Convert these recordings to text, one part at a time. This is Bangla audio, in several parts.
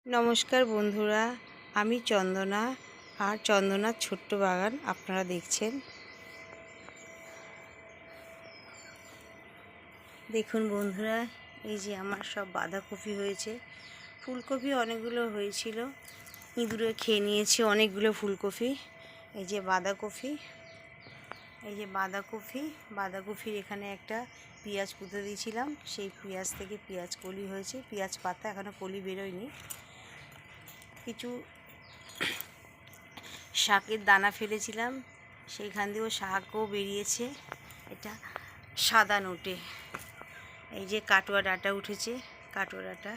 নমস্কার বন্ধুরা, আমি চন্দনা আর চন্দনার ছোট্ট বাগান আপনারা দেখছেন। দেখুন বন্ধুরা, এই যে আমার সব বাঁধাকপি হয়েছে। ফুলকপি অনেকগুলো হয়েছিল, ইঁদুরে খেয়ে নিয়েছে অনেকগুলো ফুলকপি। এই যে বাঁধাকপি, বাঁধাকপির এখানে একটা পেঁয়াজ পুঁতে দিয়েছিলাম, সেই পেঁয়াজ থেকে পেঁয়াজ কলি হয়েছে, পেঁয়াজ পাতা এখনও কলি বেরোয়নি। কিছু শাকের দানা ফেলেছিলাম, সেইখান দিয়েও শাকও বেরিয়েছে। এটা সাদা নোটে। এই যে কাটোয়া ডাঁটা উঠেছে, কাটোয়া ডাঁটা।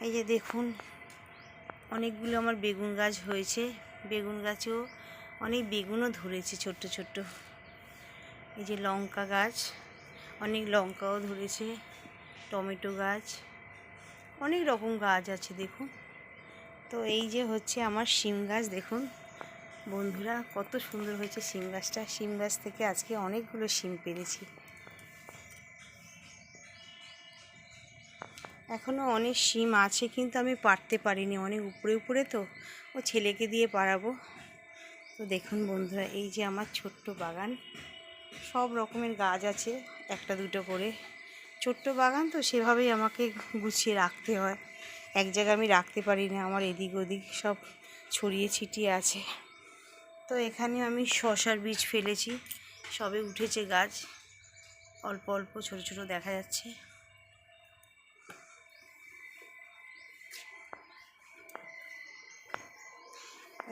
এই যে দেখুন, অনেকগুলো আমার বেগুন গাছ হয়েছে, বেগুন গাছেও অনেক বেগুনও ধরেছে ছোট্ট ছোট্ট। এই যে লঙ্কা গাছ, অনেক লঙ্কাও ধরেছে, টমেটো গাছ, অনেক রকম গাছ আছে দেখুন। তো এই যে হচ্ছে আমার শিম গাছ, দেখুন বন্ধুরা কত সুন্দর হয়েছে শিম গাছটা। শিম গাছ থেকে আজকে অনেকগুলো শিম পেরেছি। এখনও অনেক শিম আছে, কিন্তু আমি পাড়তে পারিনি, অনেক উপরে উপরে তো, ও ছেলেকে দিয়ে পাড়াবো। তো দেখুন বন্ধুরা, এই যে আমার ছোট্ট বাগান, সব রকমের গাছ আছে, একটা দুটো করে। ছোট্ট বাগান তো, সেভাবেই আমাকে গুছিয়ে রাখতে হয়, এক জায়গায় আমি রাখতে পারি না, আমার এদিক ওদিক সব ছড়িয়ে ছিটিয়ে আছে। তো এখানে আমি শসার বীজ ফেলেছি, সবে উঠেছে গাছ, অল্প অল্প ছোট ছোট দেখা যাচ্ছে।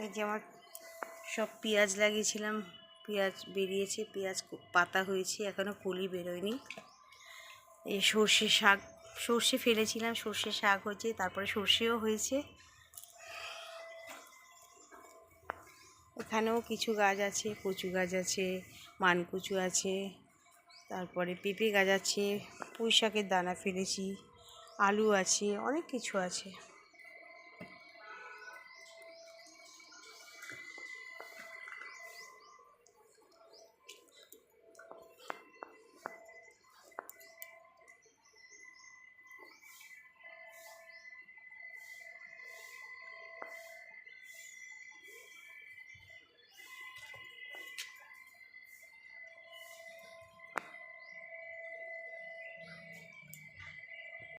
এই যে আমার সব পেঁয়াজ লাগিয়েছিলাম, পেঁয়াজ বেরিয়েছে, পেঁয়াজ পাতা হয়েছে, এখনও কলি বেরোয়নি। এই সর্ষে ফেলেছিলাম, সর্ষে শাক হয়েছে, তারপরে সর্ষেও হয়েছে। এখানেও কিছু গাছ আছে, কচু গাছ আছে, মানকচু আছে, তারপরে পেঁপে গাছ আছে, পুঁই শাকের দানা ফেলেছি, আলু আছে, অনেক কিছু আছে।